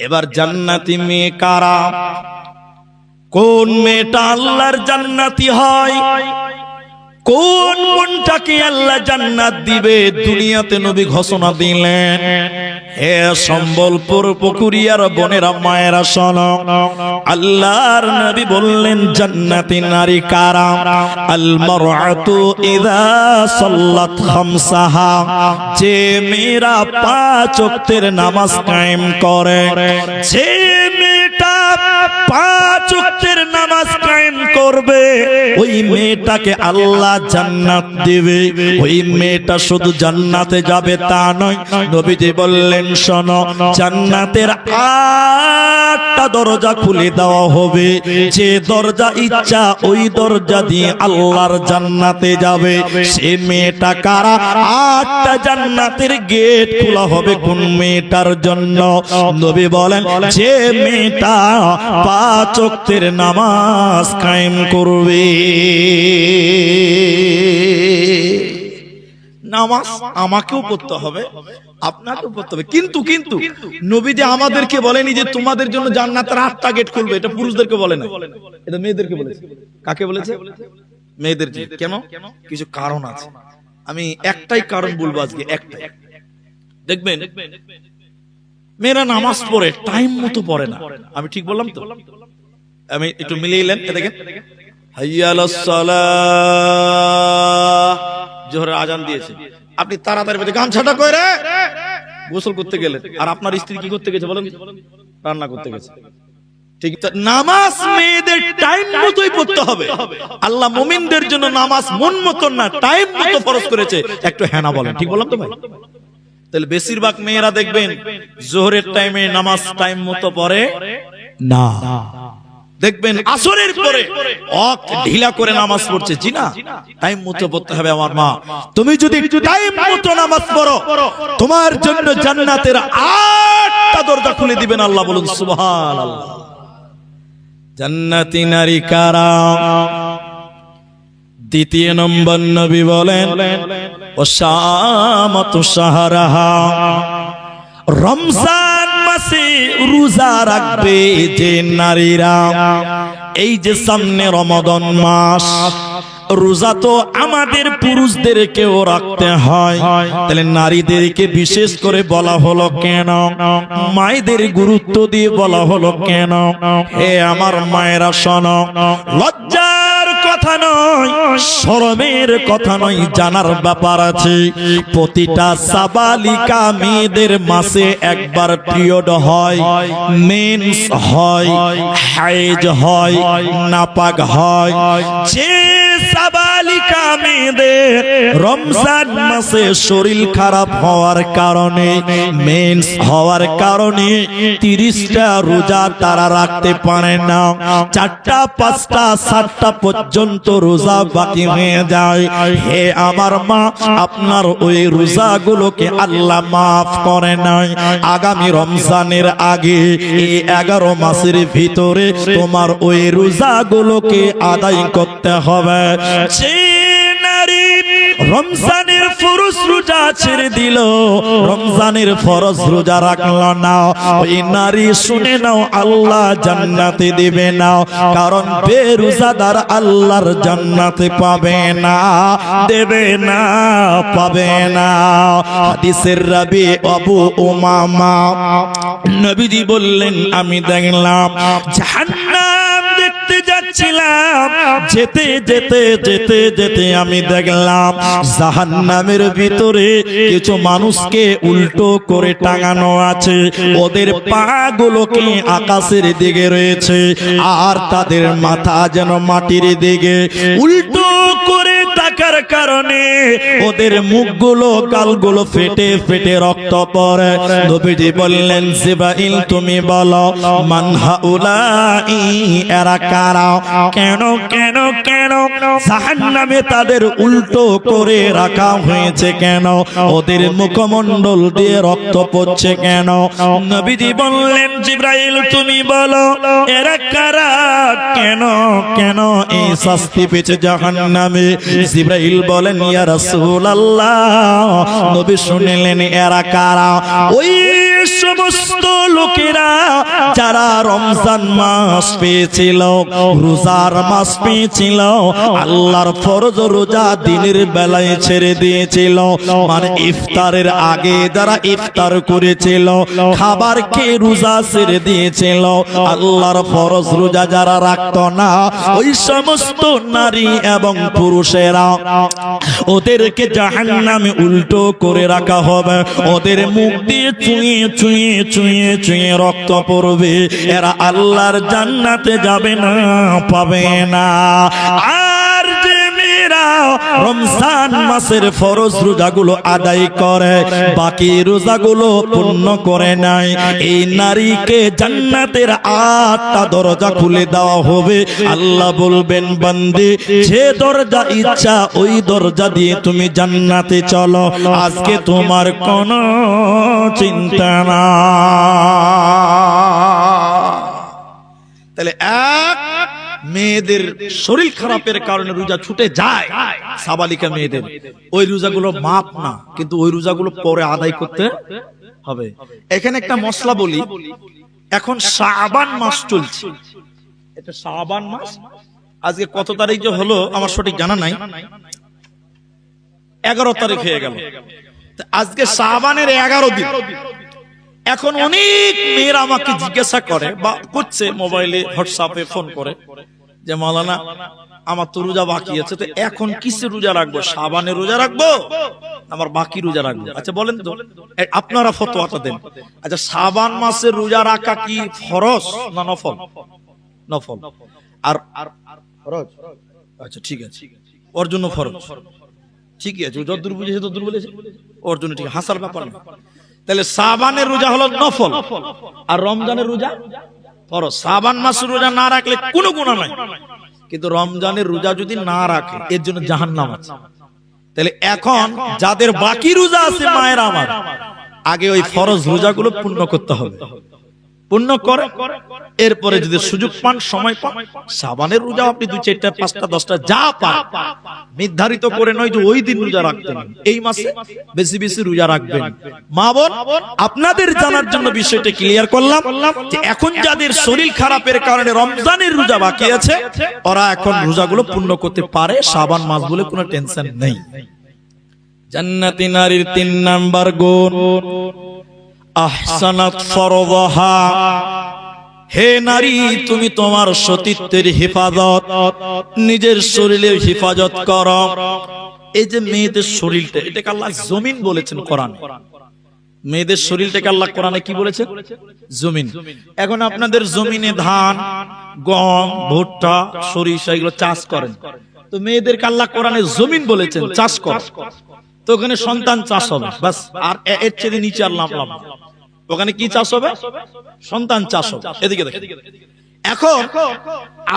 এবার জান্নাতি মেয়ে কারা? কোন মেয়েটা আল্লাহর জান্নাতি হয়? কোন কোনটাকে আল্লাহ জান্নাত দিবে? দুনিয়াতে নবী ঘোষণা দিলেন, হে সম্বলপুর পুকুরিয়ার বোনেরা মায়েরা শোনো, আল্লাহর নবী বললেন জান্নাতি নারী কারা? আল মারআতু ইযা সাল্লাত খামসাহা, যে মেয়েরা 5 ওয়াক্তের নামাজ কায়েম করে। যে মেয়েটা 5 ওয়াক্তের নামাজ কায়েম করবে, ওই মেয়েটাকে আল্লাহ জান্নাত দিবে। ওই মেয়েটা শুধু জান্নাতে যাবে তা নয়, নবীজি বললেন শোনো, জান্নাতের 8টা দরজা খুলে দেওয়া হবে। যে দরজা ইচ্ছা ওই দরজা দিয়ে আল্লাহর জান্নাতে যাবে। সে মেয়েটা কারা? 8টা জান্নাতের গেট খোলা হবে কোন মেয়েটার জন্য? নবী বলেন, যে মেয়েটা 5 ওয়াক্তের নামাজ কায়েম করবে। নামাজ আমাকেও পড়তে হবে, আপনাকেও পড়তে হবে, কিন্তু কিন্তু নবীজি আমাদেরকে বলেনি যে তোমাদের জন্য জান্নাতের 8টা গেট খুলবে। এটা পুরুষদেরকে বলে না, এটা মেয়েদেরকে বলেছে। কাকে বলেছে? মেয়েদেরকে। কেন? কিছু কারণ আছে। আমি একটাই কারণ বলবো আজকে, একটাই। দেখবেন মেয়েরা নামাজ পড়ে টাইম মতো পড়ে না। আমি ঠিক বললাম তো? আমি একটু মিলিয়েলেন, দেখেন, হাইয়া আলাস সালাহ, জোহরের আজান দিয়েছে, আপনি তাড়াতাড়ি বেঁধে গামছাটা কইরে গোসল করতে গেলেন, আর আপনার স্ত্রী কি করতে গেছে বলেন? রান্না করতে গেছে। ঠিক, নামাজ মেয়েদের টাইম মতোই পড়তে হবে। আল্লাহ মুমিনদের জন্য নামাজ মন মতন না, টাইম মতো ফরজ করেছে। একটু হ্যাঁ না বলেন, ঠিক বললাম তো ভাই? তাহলে বেশিরভাগ মেয়েরা দেখবেন জোহরের টাইমে নামাজ টাইম মতো পড়ে না। দেখবেন আসরের পরে ঢিলা করে নামাজ পড়ছে। জি না, টাইম মতো পড়তে হবে। আমার মা, তুমি যদি টাইম মতো নামাজ পড়ো, তোমার জন্য জান্নাতের 8টা দরজা খুলে দিবেন আল্লাহ। বলুন সুবহানাল্লাহ। জান্নাতি নারী কারা? দ্বিতীয় নম্বর নবী বলেন, ওয়াসামাতু শাহরাহা, রমজান মাসে রোজা রাখবে যে নারীরা। এই যে সামনে রমাদান মাস, রোজা তো আমাদের পুরুষদেরকেও রাখতে হয়, তাহলে নারীদেরকে বিশেষ করে বলা হলো কেন? মায়েদের গুরুত্ব দিয়ে বলা হলো কেন? হে আমার মায়েরা শোনো, লজ্জার কথা নয়, শরমের কথা নয়, জানার ব্যাপার আছে। প্রতিটা সাবালিকা মেয়েদের মাসে একবার পিরিয়ড হয়, মেন্স হয়, হাইজ হয়, নাপাক হয়। যে সাবালিকা মেয়েদের রমজান মাসে শরীর খারাপ হওয়ার কারণে, মেন্স হওয়ার কারণে 30টা রোজা তারা রাখতে পারে না, 4টা 5টা 7টা পর্যন্ত রোজা বাকি হয়ে যায়। হে আমার মা, আপনার ওই রোজাগুলোকে আল্লাহ মাফ করে নাই। আগামী রমজানের আগে এই 11 মাসের ভিতরে তোমার ওই রোজাগুলোকে আদায় করতে হবে। যে নারী রমজানের ফরজ রোজা ছেড়ে দিল, রমজানের ফরজ রোজা রাখলো না, ওই নারী শুনে নাও, আল্লাহ জান্নাতে দিবে না। কারণ বেরোজাদার আল্লাহর জান্নাতে পাবে না, দেবে না, পাবে না। হাদিসের রাবি আবু উমামা, নবীজি বললেন, আমি দেখলাম জাহান্নাম দেখতে যাচ্ছিলাম, যেতে যেতে যেতে যেতে আমি দেখলাম জাহান্নামের ভিতরে কিছু মানুষকে উল্টো করে টাঙানো আছে। ওদের পাগুলোকে আকাশের দিকে রয়েছে, আর তাদের মাথা যেন মাটির দিকে। উল্টো করে থাকার কারণে ওদের মুখগুলো, গালগুলো ফেটে ফেটে রক্ত পড়ে। নবীজি বললেন, জিবরাইল তুমি বলো, মান হাউলাই, এরা কারা? কেন কেন কেন জাহান্নামে তাদের উল্টো করে রাখা হয়েছে কেন? ওদের মুখমণ্ডল দিয়ে রক্ত পড়ছে কেন? নবীজি বললেন, জিবরাইল তুমি বলো, এরা কারা? কেন কেন এই শাস্তি পেয়েছে জাহান্নামে? জিবরাইল বলেন, ইয়া রাসূলুল্লাহ, নবী শুনলেন এরা কারা? ওই সমস্ত লোকেরা যারা রমজান মাস পেয়েছিল, রোজার মাস পেয়েছিল, আল্লাহর ফরজ রোজা দিনের বেলায় ছেড়ে দিয়েছিল, মানে ইফতারের আগে যারা ইফতার করেছিল, খাবার খেয়ে রোজা ছেড়ে দিয়েছিল, আল্লাহর ফরজ রোজা যারা রাখতো না, ওই সমস্ত নারী এবং পুরুষেরা ওদেরকে জাহান্নামে উল্টো করে রাখা হবে। ওদের মুখ দিয়ে চুঁয়ে চুঁয়ে চুঁয়ে চুঁয়ে রক্ত পড়বে। এরা আল্লাহর জান্নাতে যাবে না, পাবে না। আর যে মেয়েরা রমজান মাসের ফরজ রোজাগুলো আদায় করে, বাকি রোজাগুলো পূর্ণ করে নাই, এই নারীকে জান্নাতের 8টা দরজা খুলে দেওয়া হবে। আল্লাহ বলবেন, বান্দে যে দরজা ইচ্ছা ওই দরজা দিয়ে তুমি জান্নাতে চলো, আজকে তোমার কোনো চিন্তা না। তাহলে এক মেয়েদের শরীর খারাপের কারণে রোজা ছুটে যায়, সাবালিকা মেয়েদের, ওই রোজাগুলো মাপ না, কিন্তু ওই রোজাগুলো পরে আদায় করতে হবে। এখানে একটা মশলা বলি, এখন শাবান মাস চলছে, এটা শাবান মাস, আজকে কত তারিখ যে হলো আমার সঠিক জানা নাই, 11 তারিখ হয়ে গেল, আজকে শাবানের 11 দিন। এখন অনেক মেয়েরা আমাকে জিজ্ঞাসা করে বা করছে, মোবাইলে হোয়াটসঅ্যাপে ফোন করে যে মাওলানা আমার তো রোজা বাকি আছে, তো এখন কিসে রোজা রাখবো, শাবানে রোজা রাখবো আমার বাকি রোজা রাখবো? আচ্ছা বলেন তো, আপনারা ফতোয়াটা দেন। আচ্ছা শাবান মাসের রোজা রাখা কি ফরজ না নফল? নফল। আর ফরজ? আচ্ছা ঠিক আছে, ওর জন্য ফরজ, ঠিকই আছে, যতদূর বুঝেছে ততদূর বলেছে, ওর জন্য ঠিক, হাসার ব্যাপার না। তাহলে শাবানের রোজা হলো নফল, আর রমজানের রোজা ফরজ। শাবান মাসের রোজা না রাখলে কোনো গুনাহ নাই, কিন্তু রমজানের রোজা যদি না রাখে এর জন্য জাহান্নাম আছে। তাহলে এখন যাদের বাকি রোজা আছে মায়েরা আমার, আগে ওই ফরজ রোজাগুলো পূর্ণ করতে হবে, পূর্ণ করে এরপরে যদি সুযোগ পান, সময় পান, শাবানের রোজা আপনি 2, 4, 5, 10 যা পান, নির্ধারিত করে নয় যে ওই দিন রোজা রাখতেন, এই মাসে বেশি বেশি রোজা রাখবেন। মা বোন, আপনাদের জানার জন্য বিষয়টা ক্লিয়ার করলাম যে এখন যাদের শরীর খারাপের কারণে রমজানের রোজা বাকি আছে, ওরা এখন রোজাগুলো পূর্ণ করতে পারে, শাবান মাস বলে কোনো টেনশন নেই। জান্নাতি নারীর 3 নাম্বার গুণ, আহসানাত ফরদাহা। হে নারী, তুমি তোমার সতীত্বের হেফাজত, নিজের শরীরের হেফাজত করো। এই যে মেয়েদের শরীরটা, এটাকে আল্লাহ জমিন বলেছেন কোরআনে। মেয়েদের শরীরটাকে আল্লাহ কোরআনে কি বলেছেন? জমিন। এখন আপনাদের জমিনে ধান, গম, ভুট্টা, সরিষা এগুলো চাষ করেন, তো মেয়েদেরকে আল্লাহ কোরআনে জমিন বলেছেন চাষ কর, তো ওখানে সন্তান চাষ হবে, বাস। আর এর চেয়ে নিচে আর নামলাম, ওখানে কি চাষ হবে? সন্তান চাষ হবে। এদিকে দেখেন, এখন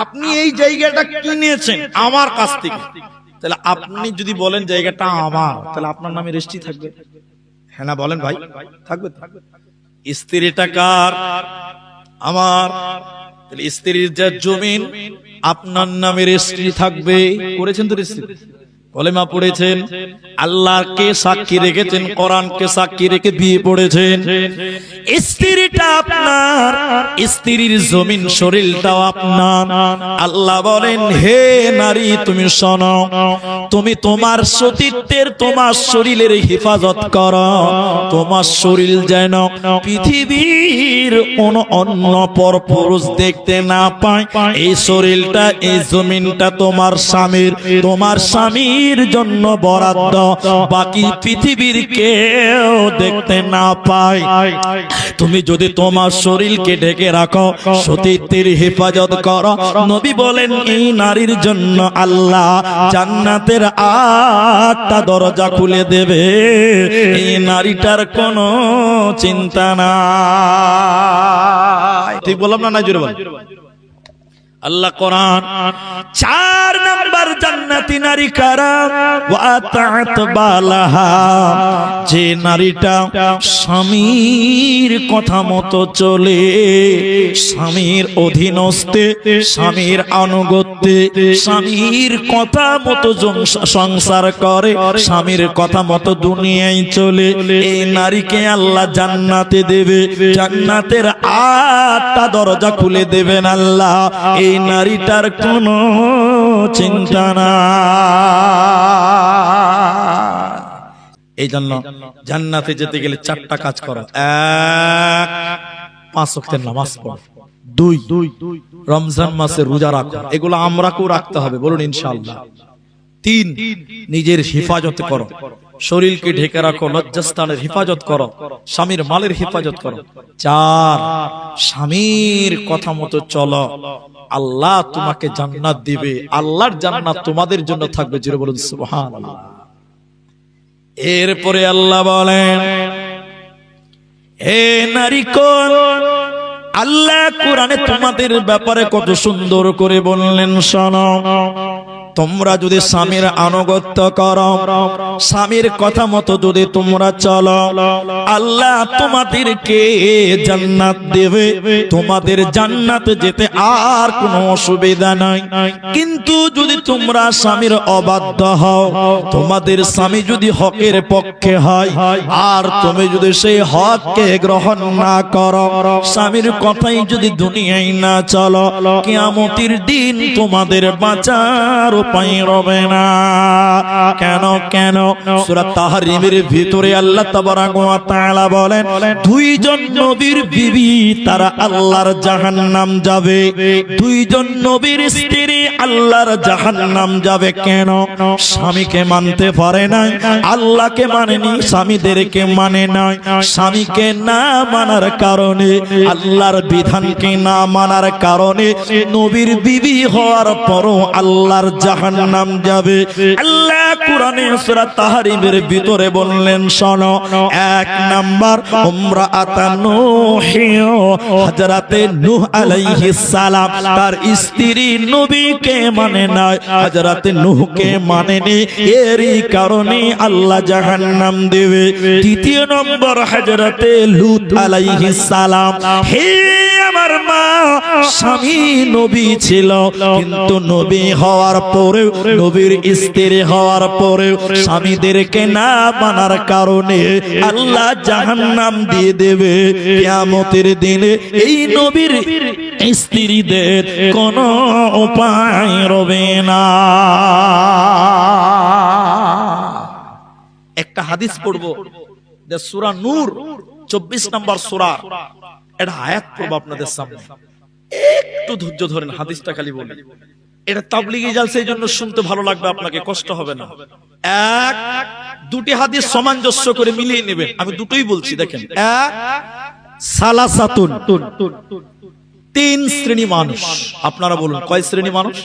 আপনি এই জায়গাটা কিনেছেন আমার কাছ থেকে, তাহলে আপনি যদি বলেন জায়গাটা আমার, তাহলে আপনার নামে রেজিস্ট্রি থাকবে, হ্যাঁ না বলেন ভাই? থাকবে। স্ত্রীটা কার? আমার। তাহলে স্ত্রীর যে জমিন আপনার নামে রেজিস্ট্রি থাকবে। করেছেন তো রেজিস্ট্রি? কলেমা পড়েছেন, আল্লাহকে সাক্ষী রেখেছেন, কোরআনকে সাক্ষী রেখে বিয়ে পড়েছেন। স্ত্রীটা আপনার, স্ত্রীর জমিন শরীরটাও আপনার। আল্লাহ বলেন, হে নারী তুমি শোনো, তুমি তোমার সতীত্বের, তোমার শরীরের হেফাজত করো। তোমার শরীর যেন পৃথিবীর কোন অন্য পর পুরুষ দেখতে না পায়। এই শরীরটা, এই জমিনটা তোমার স্বামীর, তোমার স্বামীর জন্য বরাদ্দ, বাকি পৃথিবীর কেউ দেখতে না পায়। তুমি যদি তোমার শরীরকে ঢেকে রাখো, সতীত্বের হেফাজত করো, নবী বলেন এই নারীর জন্য আল্লাহ জান্নাতের 8টা দরজা খুলে দেবে। এই নারীটার কোনো চিন্তা নাই। ঠিক বললাম না? জোরে বল। আল্লাহ কোরআন 4 নাম্বার জান্নাত জান্নাতি নারী কারা ওয়া আতাআত বালাহা যে নারীটা স্বামীর কথা মতো চলে স্বামীর অধীনস্থে স্বামীর আনুগত্যে স্বামীর কথা মতো সংসার করে স্বামীর কথা মতো দুনিয়ায় চলে এই নারীকে আল্লাহ জান্নাতে দেবে জান্নাতের 8টা দরজা খুলে দেবেন আল্লাহ এই নারীটার কোনো চিন্তা না এই জন্য জান্নাতে যেতে গেলে 4টা কাজ করো 1 5 ওয়াক্তের নামাজ পড়ো 2 রমজান মাসে রোজা রাখো এগুলো আমরাকেও রাখতে হবে বলুন ইনশাআল্লাহ 3 নিজের হিফাজত করো শরীরকে ঢেকে রাখো লজ্জাস্থানের হিফাজত করো স্বামীর মালের হিফাজত করো 4 স্বামীর কথা মতো চলো আল্লাহ তোমাকে জান্নাত দিবে আল্লাহর জান্নাত তোমাদের জন্য থাকবে জোরে বলুন সুবহানাল্লাহ এরপরে আল্লাহ বলেন হে নারীগণ আল্লাহ কোরআনে তোমাদের ব্যাপারে কত সুন্দর করে বললেন শোনো তোমরা যদি স্বামীর আনুগত্য করো স্বামীর কথা মতো যদি তোমরা চলো আল্লাহ তোমাদেরকে জান্নাত দেবে তোমাদের জান্নাতে যেতে আর কোনো অসুবিধা নাই কিন্তু যদি তোমরা স্বামীর অবাধ্য হও তোমাদের স্বামী যদি হকের পক্ষে হয় আর তুমি যদি সেই হককে গ্রহণ না করো স্বামীর কথাই যদি দুনিয়ায় না চলো কিয়ামতের দিন তোমাদের বাঁচার উপায় রবে না কেন কেন সূরা তাহরিমের ভিতরে আল্লাহ তাবারক ওয়া তাআলা বলেন দুইজন নবীর বিবি তারা আল্লাহর জাহান্নাম যাবে দুইজন নবীর স্ত্রী আল্লাহর জাহান্নাম যাবে কেন স্বামীকে মানতে পারে নাই আল্লাহকে মানেনি স্বামীদেরকে মানে নাই স্বামীকে না মানার কারণে আল্লাহর বিধানকে না মানার কারণে নবীর বিবি হওয়ার পরও আল্লাহর জাহান্নাম যাবে আল্লাহ কোরআনে সূরা তাহরিমের ভিতরে বললেন শোনো 1 নাম্বার ইমরাআতুন নূহ হযরতে নূহ আলাইহিস সালাম তার স্ত্রী নবীকে মানে নাই হযরতে নূহকে মানেনি এরই কারণে আল্লাহ জাহান্নাম দেবে দ্বিতীয় নম্বর হযরতে লূত আলাইহিস সালাম হে আমার মা স্বামী নবী ছিল কিন্তু নবী হওয়ার পরে নবীর স্ত্রী হওয়ার পরে স্বামীদেরকে না মানার কারণে আল্লাহ জাহান্নাম দিয়ে দেবে কিয়ামতের দিনে এই নবীর স্ত্রীদের কোনো উপায় রবে না একটা হাদিস পড়বো সূরা নূর 24 নম্বর সূরা এটা আয়াত পড়বো আপনাদের সামনে একটু ধৈর্য ধরেন হাদিসটা খালি বলি এটা তাবলীগী জালসা এই জন্য শুনতে ভালো লাগবে আপনাকে কষ্ট হবে না দুটি হাদিস সামঞ্জস্য করে মিলিয়ে নেবেন আমি দুটোই বলছি দেখেন সালাসাতুন 3 শ্রেণী মানুষ আপনারা বলুন কয় শ্রেণী মানুষ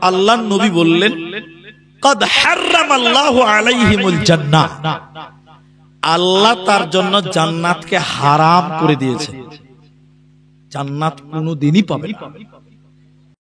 আল্লাহর নবী বললেন قد حرم الله عليهم الجنة আল্লাহ তার জন্য জান্নাতকে হারাম করে দিয়েছে জান্নাত কোনোদিনই পাবে না